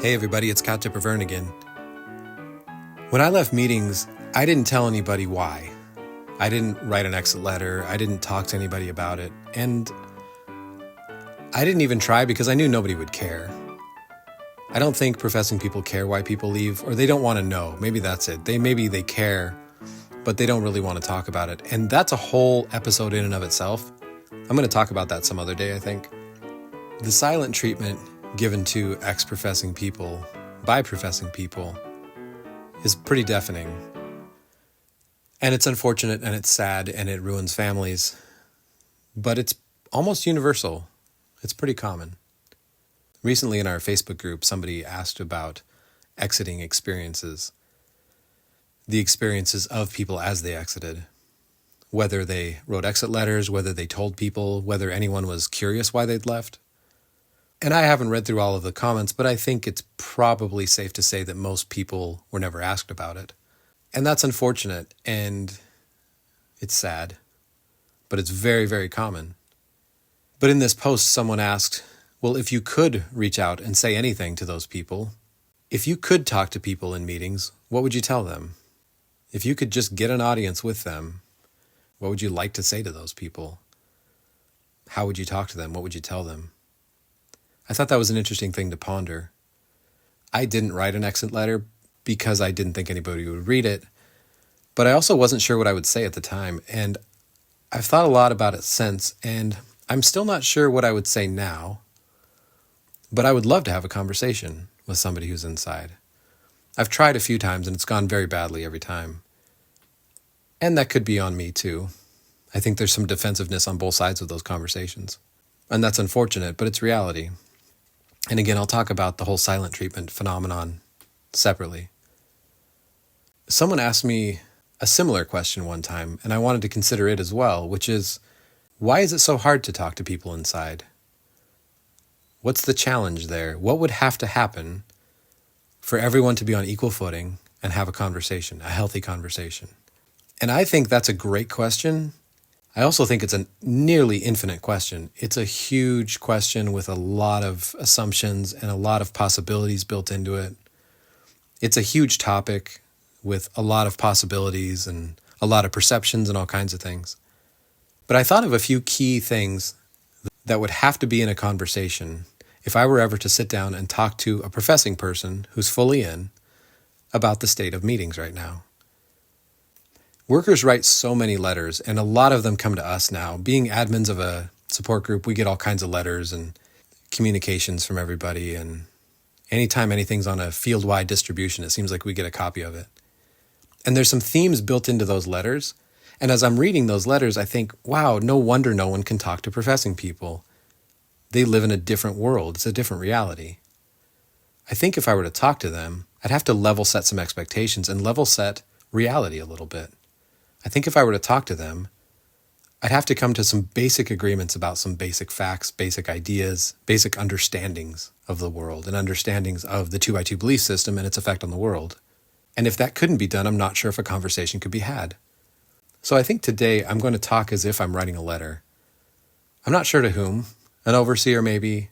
Hey everybody, it's CowTipper Vern again. When I left meetings, I didn't tell anybody why. I didn't write an exit letter. I didn't talk to anybody about it. And I didn't even try because I knew nobody would care. I don't think professing people care why people leave, or they don't want to know. Maybe that's it. Maybe they care, but they don't really want to talk about it. And that's a whole episode in and of itself. I'm going to talk about that some other day, I think. The silent treatment given to ex-professing people by professing people is pretty deafening. And it's unfortunate and it's sad and it ruins families. But it's almost universal. It's pretty common. Recently in our Facebook group, somebody asked about exiting experiences. The experiences of people as they exited. Whether they wrote exit letters, whether they told people, whether anyone was curious why they'd left. And I haven't read through all of the comments, but I think it's probably safe to say that most people were never asked about it. And that's unfortunate, and it's sad, but it's very, very common. But in this post, someone asked, well, if you could reach out and say anything to those people, if you could talk to people in meetings, what would you tell them? If you could just get an audience with them, what would you like to say to those people? How would you talk to them? What would you tell them? I thought that was an interesting thing to ponder. I didn't write an exit letter because I didn't think anybody would read it, but I also wasn't sure what I would say at the time, and I've thought a lot about it since, and I'm still not sure what I would say now, but I would love to have a conversation with somebody who's inside. I've tried a few times, and it's gone very badly every time. And that could be on me, too. I think there's some defensiveness on both sides of those conversations. And that's unfortunate, but it's reality. And again, I'll talk about the whole silent treatment phenomenon separately. Someone asked me a similar question one time, and I wanted to consider it as well, which is, why is it so hard to talk to people inside? What's the challenge there? What would have to happen for everyone to be on equal footing and have a conversation, a healthy conversation? And I think that's a great question. I also think it's a nearly infinite question. It's a huge question with a lot of assumptions and a lot of possibilities built into it. It's a huge topic with a lot of possibilities and a lot of perceptions and all kinds of things. But I thought of a few key things that would have to be in a conversation if I were ever to sit down and talk to a professing person who's fully in about the state of meetings right now. Workers write so many letters, and a lot of them come to us now. Being admins of a support group, we get all kinds of letters and communications from everybody, and anytime anything's on a field-wide distribution, it seems like we get a copy of it. And there's some themes built into those letters, and as I'm reading those letters, I think, wow, no wonder no one can talk to professing people. They live in a different world. It's a different reality. I think if I were to talk to them, I'd have to level set some expectations and level set reality a little bit. I think if I were to talk to them, I'd have to come to some basic agreements about some basic facts, basic ideas, basic understandings of the world and understandings of the 2x2 belief system and its effect on the world. And if that couldn't be done, I'm not sure if a conversation could be had. So I think today I'm going to talk as if I'm writing a letter. I'm not sure to whom. An overseer maybe,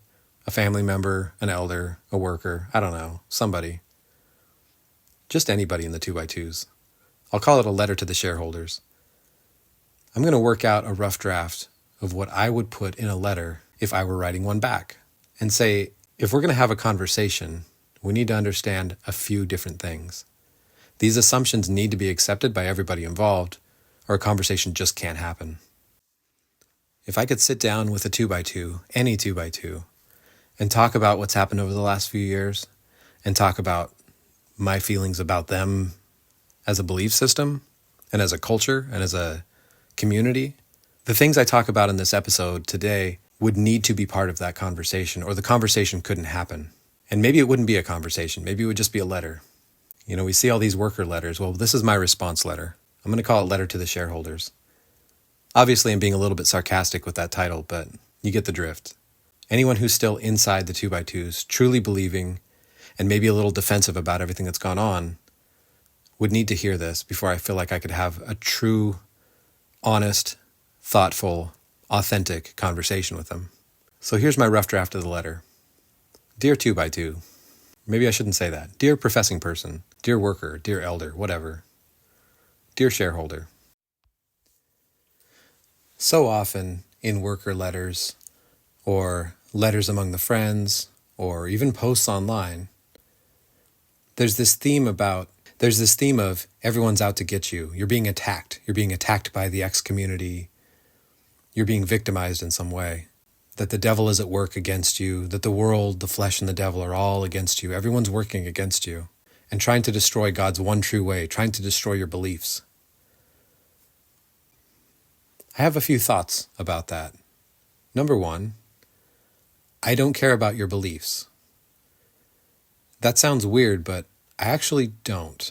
a family member, an elder, a worker, I don't know, somebody. Just anybody in the 2x2s. I'll call it a letter to the shareholders. I'm going to work out a rough draft of what I would put in a letter if I were writing one back and say, if we're going to have a conversation, we need to understand a few different things. These assumptions need to be accepted by everybody involved, or a conversation just can't happen. If I could sit down with a 2x2, any 2x2, and talk about what's happened over the last few years, and talk about my feelings about them as a belief system, and as a culture, and as a community, the things I talk about in this episode today would need to be part of that conversation, or the conversation couldn't happen. And maybe it wouldn't be a conversation. Maybe it would just be a letter. You know, we see all these worker letters. Well, this is my response letter. I'm going to call it Letter to the Shareholders. Obviously, I'm being a little bit sarcastic with that title, but you get the drift. Anyone who's still inside the 2x2s, truly believing, and maybe a little defensive about everything that's gone on, would need to hear this before I feel like I could have a true, honest, thoughtful, authentic conversation with them. So here's my rough draft of the letter. Dear 2x2, Maybe I shouldn't say that. Dear professing person, dear worker, dear elder, whatever. Dear shareholder. So often in worker letters or letters among the friends or even posts online, there's this theme of everyone's out to get you. You're being attacked. You're being attacked by the X community. You're being victimized in some way. That the devil is at work against you, that the world, the flesh, and the devil are all against you. Everyone's working against you and trying to destroy God's one true way, trying to destroy your beliefs. I have a few thoughts about that. Number one, I don't care about your beliefs. That sounds weird, but I actually don't.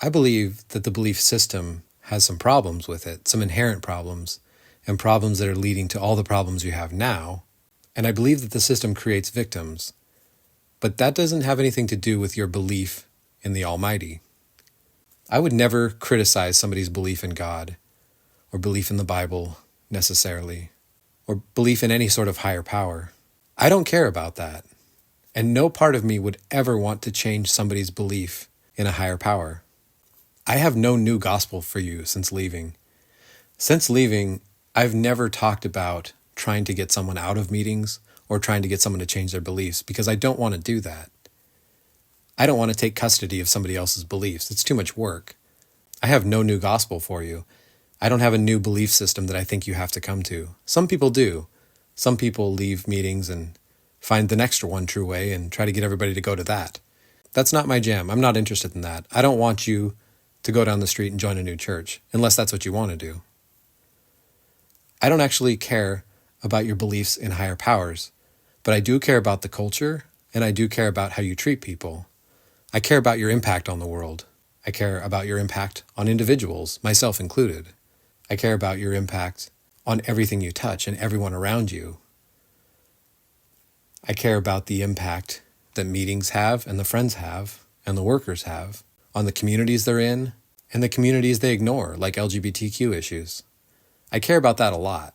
I believe that the belief system has some problems with it, some inherent problems, and problems that are leading to all the problems you have now. And I believe that the system creates victims. But that doesn't have anything to do with your belief in the Almighty. I would never criticize somebody's belief in God, or belief in the Bible necessarily, or belief in any sort of higher power. I don't care about that. And no part of me would ever want to change somebody's belief in a higher power. I have no new gospel for you since leaving. Since leaving, I've never talked about trying to get someone out of meetings or trying to get someone to change their beliefs because I don't want to do that. I don't want to take custody of somebody else's beliefs. It's too much work. I have no new gospel for you. I don't have a new belief system that I think you have to come to. Some people do. Some people leave meetings and find the next one true way and try to get everybody to go to that. That's not my jam. I'm not interested in that. I don't want you to go down the street and join a new church, unless that's what you want to do. I don't actually care about your beliefs in higher powers, but I do care about the culture, and I do care about how you treat people. I care about your impact on the world. I care about your impact on individuals, myself included. I care about your impact on everything you touch and everyone around you. I care about the impact that meetings have and the friends have and the workers have on the communities they're in and the communities they ignore, like LGBTQ issues. I care about that a lot.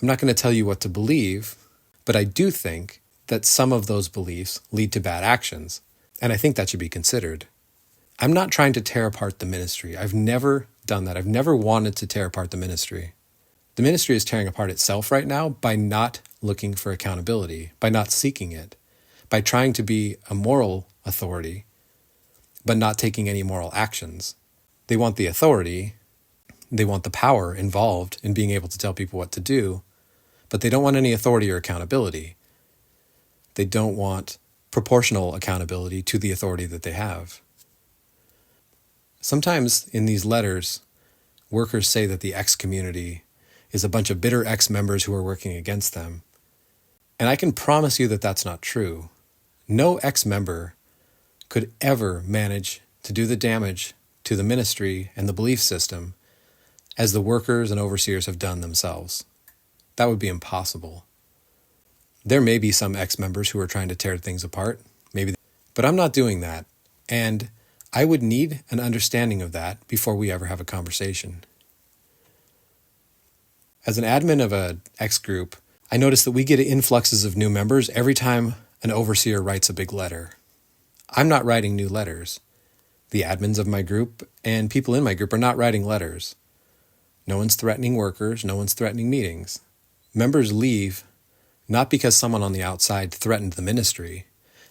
I'm not going to tell you what to believe, but I do think that some of those beliefs lead to bad actions, and I think that should be considered. I'm not trying to tear apart the ministry. I've never done that. I've never wanted to tear apart the ministry. The ministry is tearing apart itself right now by not looking for accountability, by not seeking it, by trying to be a moral authority, but not taking any moral actions. They want the authority, they want the power involved in being able to tell people what to do, but they don't want any authority or accountability. They don't want proportional accountability to the authority that they have. Sometimes in these letters, workers say that the X community is a bunch of bitter ex-members who are working against them. And I can promise you that that's not true. No ex-member could ever manage to do the damage to the ministry and the belief system as the workers and overseers have done themselves. That would be impossible. There may be some ex-members who are trying to tear things apart, but I'm not doing that. And I would need an understanding of that before we ever have a conversation. As an admin of an X group, I notice that we get influxes of new members every time an overseer writes a big letter. I'm not writing new letters. The admins of my group and people in my group are not writing letters. No one's threatening workers. No one's threatening meetings. Members leave not because someone on the outside threatened the ministry.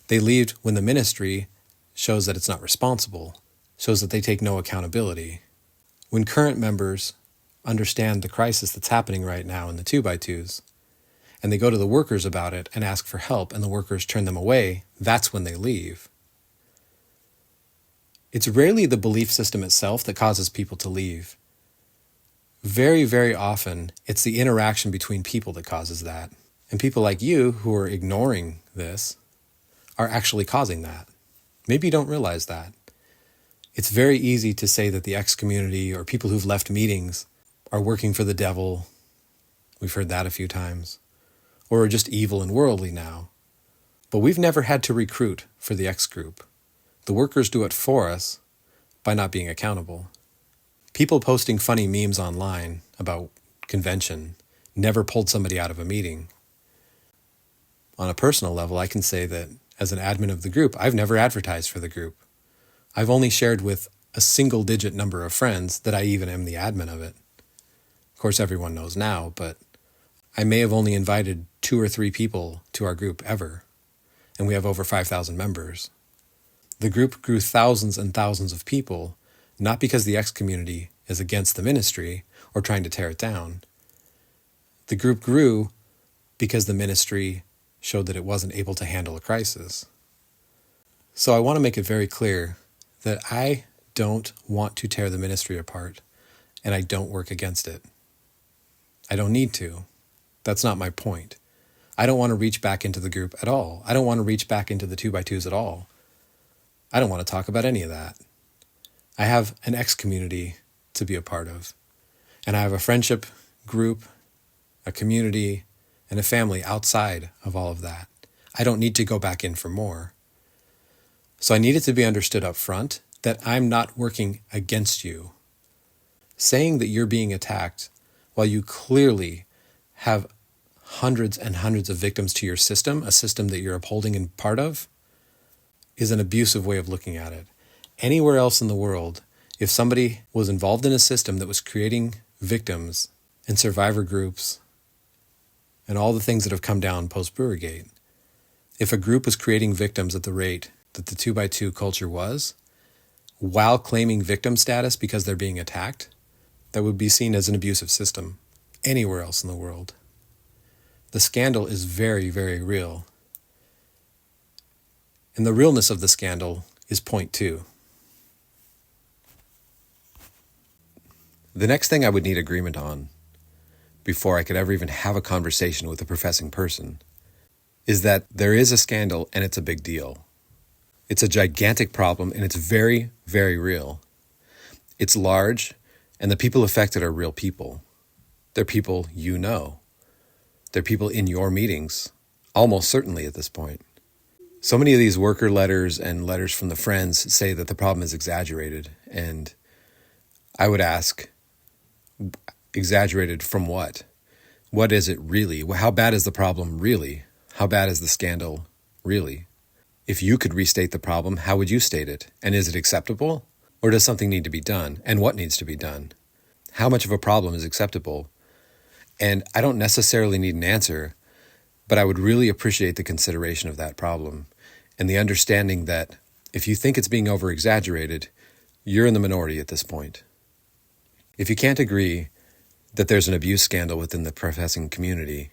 They leave when the ministry shows that it's not responsible, shows that they take no accountability. When current members understand the crisis that's happening right now in the 2x2s, and they go to the workers about it and ask for help, and the workers turn them away, that's when they leave. It's rarely the belief system itself that causes people to leave. Very, very often, it's the interaction between people that causes that. And people like you who are ignoring this are actually causing that. Maybe you don't realize that. It's very easy to say that the X community or people who've left meetings are working for the devil. We've heard that a few times. Or are just evil and worldly now. But we've never had to recruit for the X group. The workers do it for us by not being accountable. People posting funny memes online about convention never pulled somebody out of a meeting. On a personal level, I can say that as an admin of the group, I've never advertised for the group. I've only shared with a single-digit number of friends that I even am the admin of it. Of course, everyone knows now, but I may have only invited 2 or 3 people to our group ever, and we have over 5,000 members. The group grew thousands and thousands of people, not because the X community is against the ministry or trying to tear it down. The group grew because the ministry showed that it wasn't able to handle a crisis. So I want to make it very clear that I don't want to tear the ministry apart, and I don't work against it. I don't need to. That's not my point. I don't want to reach back into the group at all. I don't want to reach back into the 2x2s at all. I don't want to talk about any of that. I have an X community to be a part of, and I have a friendship group, a community, and a family outside of all of that. I don't need to go back in for more. So I need it to be understood up front that I'm not working against you. Saying that you're being attacked while you clearly have hundreds and hundreds of victims to your system, a system that you're upholding and part of, is an abusive way of looking at it. Anywhere else in the world, if somebody was involved in a system that was creating victims and survivor groups and all the things that have come down post-Brewergate, if a group was creating victims at the rate that the 2x2 culture was, while claiming victim status because they're being attacked, that would be seen as an abusive system anywhere else in the world. The scandal is very, very real. And the realness of the scandal is point 2. The next thing I would need agreement on, before I could ever even have a conversation with a professing person, is that there is a scandal and it's a big deal. It's a gigantic problem and it's very, very real. It's large, and the people affected are real people. They're people you know. They're people in your meetings, almost certainly at this point. So many of these worker letters and letters from the friends say that the problem is exaggerated, and I would ask, exaggerated from what? What is it really? How bad is the problem really? How bad is the scandal really? If you could restate the problem, how would you state it? And is it acceptable? Or does something need to be done? And what needs to be done? How much of a problem is acceptable? And I don't necessarily need an answer, but I would really appreciate the consideration of that problem and the understanding that if you think it's being over-exaggerated, you're in the minority at this point. If you can't agree that there's an abuse scandal within the professing community,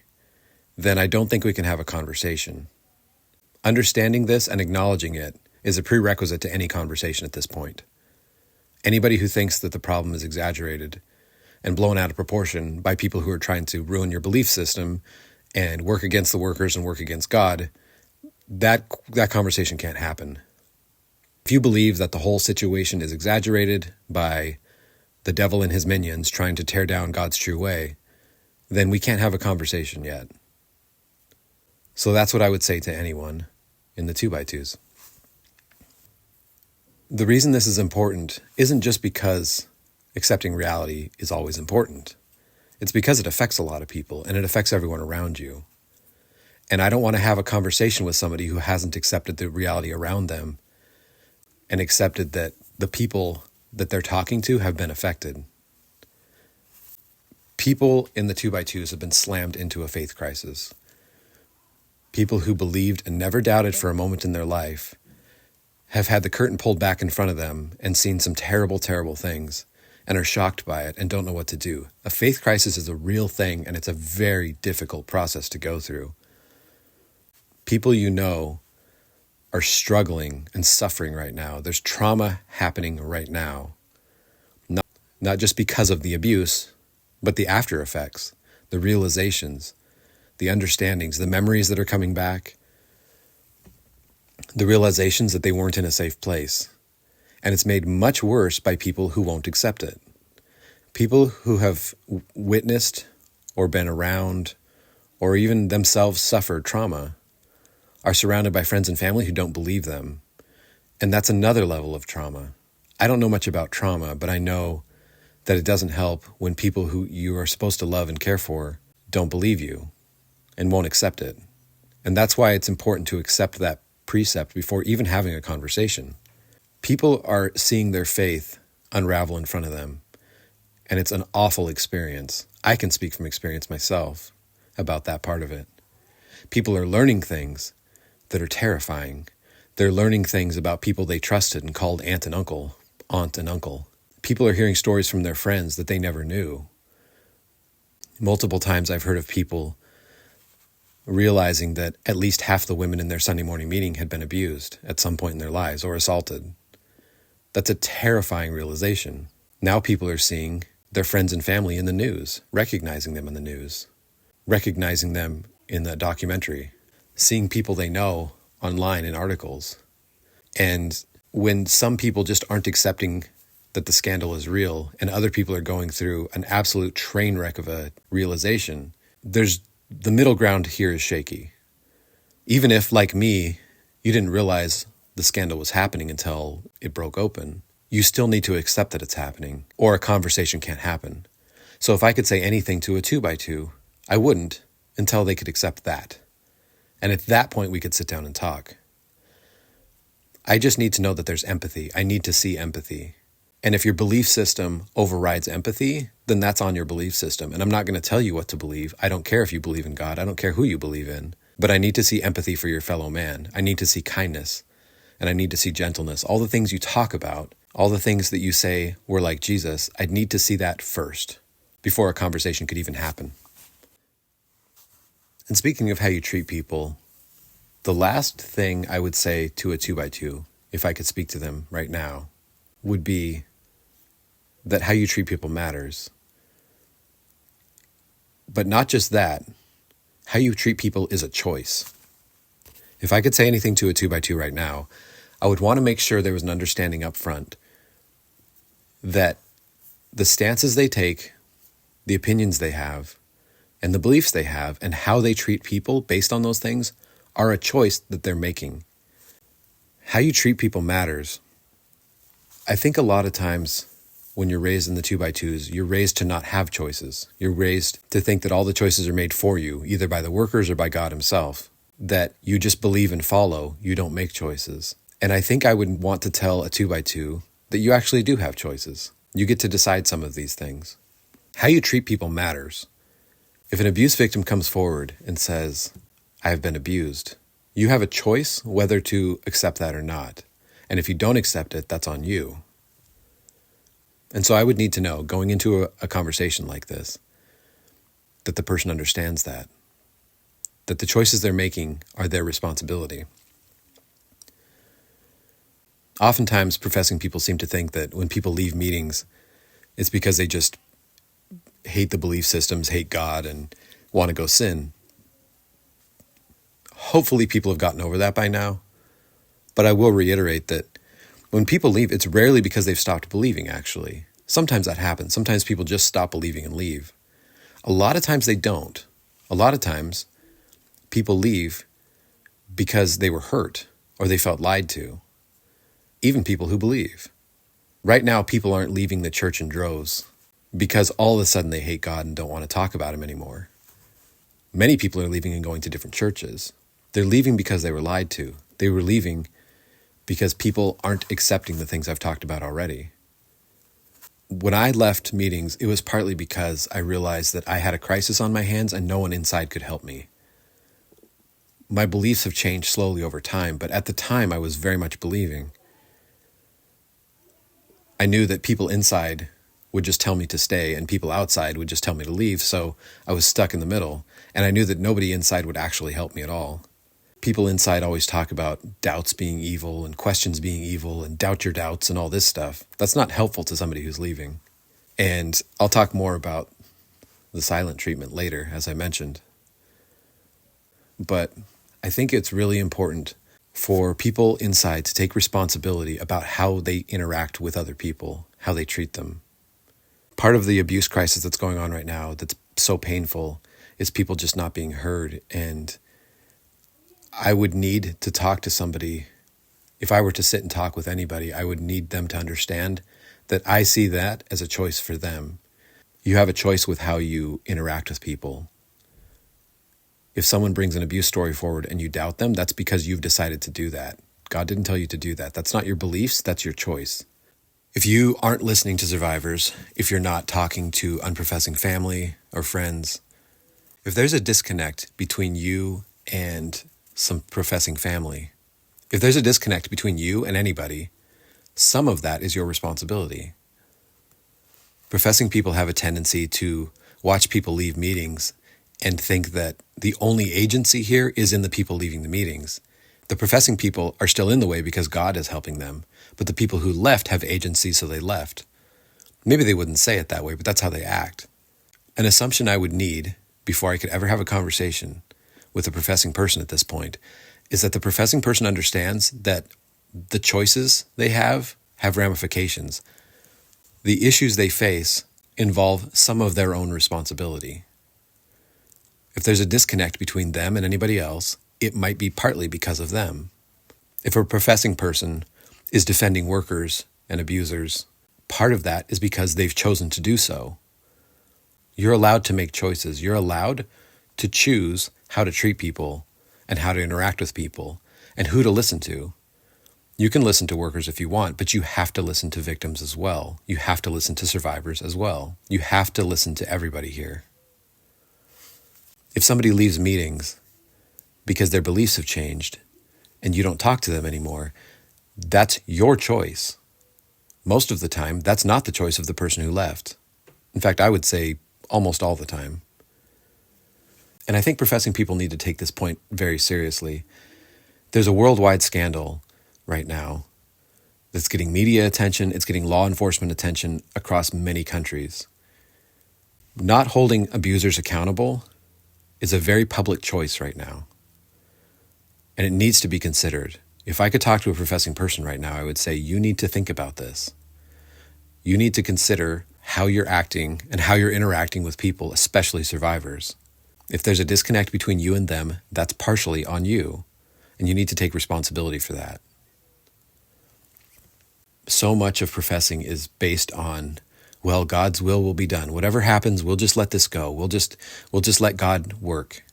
then I don't think we can have a conversation. Understanding this and acknowledging it is a prerequisite to any conversation at this point. Anybody who thinks that the problem is exaggerated and blown out of proportion by people who are trying to ruin your belief system and work against the workers and work against God, that conversation can't happen. If you believe that the whole situation is exaggerated by the devil and his minions trying to tear down God's true way, then we can't have a conversation yet. So that's what I would say to anyone in the 2x2s. The reason this is important isn't just because accepting reality is always important. It's because it affects a lot of people and it affects everyone around you. And I don't want to have a conversation with somebody who hasn't accepted the reality around them and accepted that the people that they're talking to have been affected. People in the 2x2s have been slammed into a faith crisis. People who believed and never doubted for a moment in their life have had the curtain pulled back in front of them and seen some terrible, terrible things and are shocked by it and don't know what to do. A faith crisis is a real thing, and it's a very difficult process to go through. People you know are struggling and suffering right now. There's trauma happening right now, not just because of the abuse, but the after effects, the realizations, the understandings, the memories that are coming back, the realizations that they weren't in a safe place. And it's made much worse by people who won't accept it. People who have witnessed or been around or even themselves suffered trauma are surrounded by friends and family who don't believe them. And that's another level of trauma. I don't know much about trauma, but I know that it doesn't help when people who you are supposed to love and care for don't believe you and won't accept it. And that's why it's important to accept that precept before even having a conversation. People are seeing their faith unravel in front of them, and it's an awful experience. I can speak from experience myself about that part of it. People are learning things that are terrifying. They're learning things about people they trusted and called aunt and uncle. People are hearing stories from their friends that they never knew. Multiple times I've heard of people realizing that at least half the women in their Sunday morning meeting had been abused at some point in their lives or assaulted. That's a terrifying realization. Now people are seeing their friends and family in the news, recognizing them in the news, recognizing them in the documentary, seeing people they know online in articles. And when some people just aren't accepting that the scandal is real and other people are going through an absolute train wreck of a realization, the middle ground here is shaky. Even if, like me, you didn't realize the scandal was happening until it broke open, you still need to accept that it's happening, or a conversation can't happen. So if I could say anything to a 2x2, I wouldn't until they could accept that. And at that point, we could sit down and talk. I just need to know that there's empathy. I need to see empathy. And if your belief system overrides empathy, then that's on your belief system. And I'm not going to tell you what to believe. I don't care if you believe in God. I don't care who you believe in. But I need to see empathy for your fellow man. I need to see kindness. And I need to see gentleness. All the things you talk about, all the things that you say were like Jesus, I'd need to see that first before a conversation could even happen. And speaking of how you treat people, the last thing I would say to a 2x2, if I could speak to them right now, would be that how you treat people matters. But not just that, how you treat people is a choice. If I could say anything to a 2x2 right now, I would want to make sure there was an understanding up front that the stances they take, the opinions they have, and the beliefs they have, and how they treat people based on those things are a choice that they're making. How you treat people matters. I think a lot of times when you're raised in the 2x2s, you're raised to not have choices. You're raised to think that all the choices are made for you, either by the workers or by God himself, that you just believe and follow, you don't make choices. And I think I would want to tell a 2x2 that you actually do have choices. You get to decide some of these things. How you treat people matters. If an abuse victim comes forward and says, I have been abused, you have a choice whether to accept that or not. And if you don't accept it, that's on you. And so I would need to know, going into a conversation like this, that the person understands that the choices they're making are their responsibility. Oftentimes, professing people seem to think that when people leave meetings, it's because they just hate the belief systems, hate God, and want to go sin. Hopefully people have gotten over that by now. But I will reiterate that when people leave, it's rarely because they've stopped believing, actually. Sometimes that happens. Sometimes people just stop believing and leave. A lot of times they don't. A lot of times people leave because they were hurt or they felt lied to. Even people who believe. Right now, people aren't leaving the church in droves because all of a sudden they hate God and don't want to talk about him anymore. Many people are leaving and going to different churches. They're leaving because they were lied to. They were leaving because people aren't accepting the things I've talked about already. When I left meetings, it was partly because I realized that I had a crisis on my hands and no one inside could help me. My beliefs have changed slowly over time, but at the time I was very much believing. I knew that people inside would just tell me to stay and people outside would just tell me to leave, so I was stuck in the middle, and I knew that nobody inside would actually help me at all. People inside always talk about doubts being evil and questions being evil and doubt your doubts and all this stuff. That's not helpful to somebody who's leaving. And I'll talk more about the silent treatment later, as I mentioned. But I think it's really important for people inside to take responsibility about how they interact with other people, how they treat them. Part of the abuse crisis that's going on right now that's so painful is people just not being heard. And I would need to talk to somebody. If I were to sit and talk with anybody, I would need them to understand that I see that as a choice for them. You have a choice with how you interact with people. If someone brings an abuse story forward and you doubt them, that's because you've decided to do that. God didn't tell you to do that. That's not your beliefs, that's your choice. If you aren't listening to survivors, if you're not talking to unprofessing family or friends, if there's a disconnect between you and some professing family, if there's a disconnect between you and anybody, some of that is your responsibility. Professing people have a tendency to watch people leave meetings and think that the only agency here is in the people leaving the meetings. The professing people are still in the way because God is helping them, but the people who left have agency, so they left. Maybe they wouldn't say it that way, but that's how they act. An assumption I would need before I could ever have a conversation with a professing person at this point is that the professing person understands that the choices they have ramifications. The issues they face involve some of their own responsibility. If there's a disconnect between them and anybody else, it might be partly because of them. If a professing person is defending workers and abusers, part of that is because they've chosen to do so. You're allowed to make choices. You're allowed to choose how to treat people and how to interact with people and who to listen to. You can listen to workers if you want, but you have to listen to victims as well. You have to listen to survivors as well. You have to listen to everybody here. If somebody leaves meetings because their beliefs have changed and you don't talk to them anymore, that's your choice. Most of the time, that's not the choice of the person who left. In fact, I would say almost all the time. And I think professing people need to take this point very seriously. There's a worldwide scandal right now that's getting media attention, it's getting law enforcement attention across many countries. Not holding abusers accountable is a very public choice right now. And it needs to be considered. If I could talk to a professing person right now, I would say, you need to think about this. You need to consider how you're acting and how you're interacting with people, especially survivors. If there's a disconnect between you and them, that's partially on you, and you need to take responsibility for that. So much of professing is based on, well, God's will be done. Whatever happens, we'll just let this go. We'll just let God work.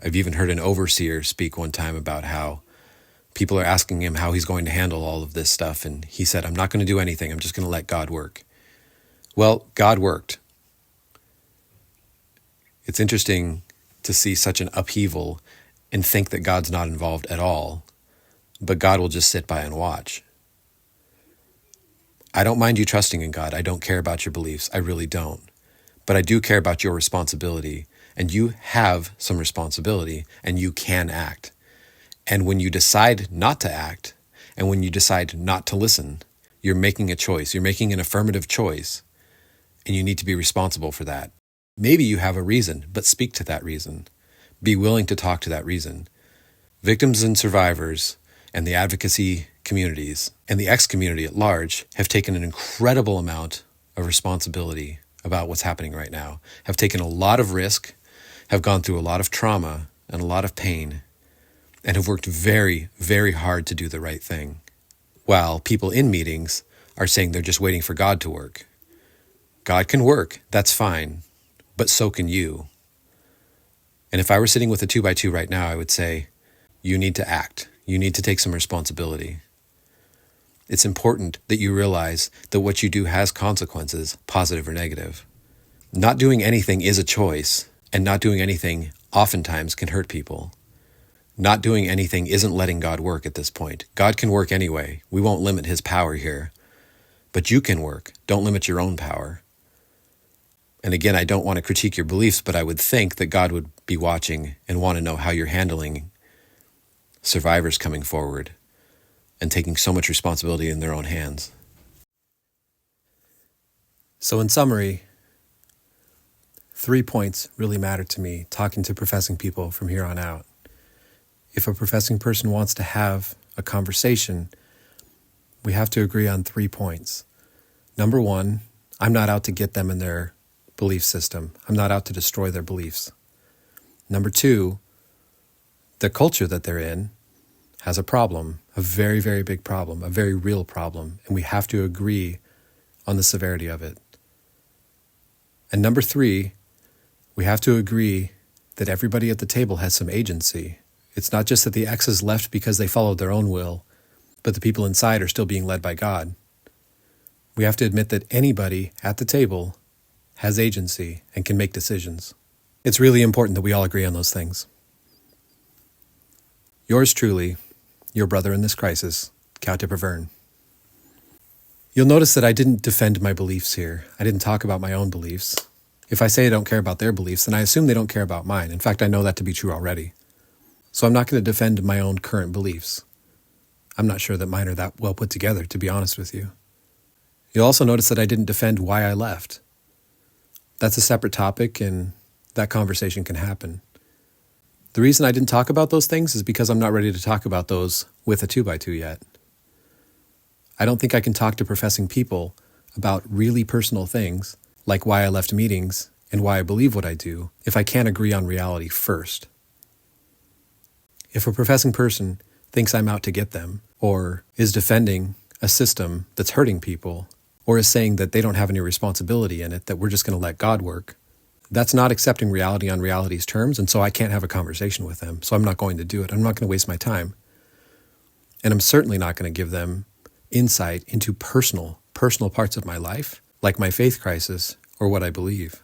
I've even heard an overseer speak one time about how people are asking him how he's going to handle all of this stuff, and he said, I'm not going to do anything. I'm just going to let God work. Well, God worked. It's interesting to see such an upheaval and think that God's not involved at all, but God will just sit by and watch. I don't mind you trusting in God. I don't care about your beliefs. I really don't. But I do care about your responsibility, and you have some responsibility, and you can act. And when you decide not to act, and when you decide not to listen, you're making a choice. You're making an affirmative choice, and you need to be responsible for that. Maybe you have a reason, but speak to that reason. Be willing to talk to that reason. Victims and survivors and the advocacy communities and the ex-community at large have taken an incredible amount of responsibility about what's happening right now, have taken a lot of risk, have gone through a lot of trauma and a lot of pain, and have worked very, very hard to do the right thing. While people in meetings are saying they're just waiting for God to work. God can work, that's fine, but so can you. And if I were sitting with a 2x2 right now, I would say, you need to act. You need to take some responsibility. It's important that you realize that what you do has consequences, positive or negative. Not doing anything is a choice, and not doing anything oftentimes can hurt people. Not doing anything isn't letting God work at this point. God can work anyway. We won't limit his power here. But you can work. Don't limit your own power. And again, I don't want to critique your beliefs, but I would think that God would be watching and want to know how you're handling survivors coming forward and taking so much responsibility in their own hands. So in summary, 3 points really matter to me talking to professing people from here on out. If a professing person wants to have a conversation, we have to agree on 3 points. Number 1, I'm not out to get them in their belief system. I'm not out to destroy their beliefs. Number 2, the culture that they're in has a problem, a very, very big problem, a very real problem, and we have to agree on the severity of it. And number 3, we have to agree that everybody at the table has some agency. It's not just that the X's left because they followed their own will, but the people inside are still being led by God. We have to admit that anybody at the table has agency and can make decisions. It's really important that we all agree on those things. Yours truly, your brother in this crisis, CowTipper Vern. You'll notice that I didn't defend my beliefs here. I didn't talk about my own beliefs. If I say I don't care about their beliefs, then I assume they don't care about mine. In fact, I know that to be true already. So I'm not going to defend my own current beliefs. I'm not sure that mine are that well put together, to be honest with you. You'll also notice that I didn't defend why I left. That's a separate topic, and that conversation can happen. The reason I didn't talk about those things is because I'm not ready to talk about those with a 2x2 yet. I don't think I can talk to professing people about really personal things, like why I left meetings and why I believe what I do, if I can't agree on reality first. If a professing person thinks I'm out to get them, or is defending a system that's hurting people, or is saying that they don't have any responsibility in it, that we're just going to let God work, that's not accepting reality on reality's terms, and so I can't have a conversation with them, so I'm not going to do it. I'm not going to waste my time. And I'm certainly not going to give them insight into personal parts of my life, like my faith crisis or what I believe.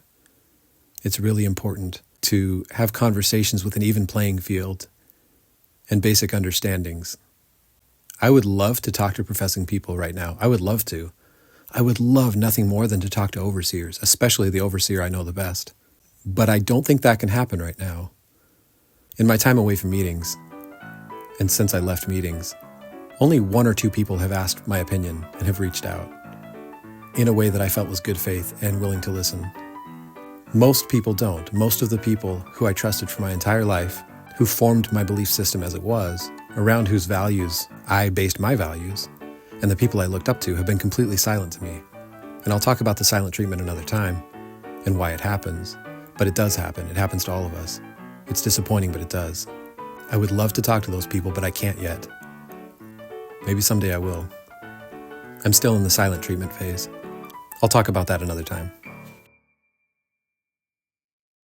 It's really important to have conversations with an even playing field and basic understandings. I would love to talk to professing people right now. I would love to. I would love nothing more than to talk to overseers, especially the overseer I know the best. But I don't think that can happen right now. In my time away from meetings, and since I left meetings, only 1 or 2 people have asked my opinion and have reached out in a way that I felt was good faith and willing to listen. Most people don't. Most of the people who I trusted for my entire life, who formed my belief system as it was, around whose values I based my values, and the people I looked up to have been completely silent to me. And I'll talk about the silent treatment another time and why it happens. But it does happen. It happens to all of us. It's disappointing, but it does. I would love to talk to those people, but I can't yet. Maybe someday I will. I'm still in the silent treatment phase. I'll talk about that another time.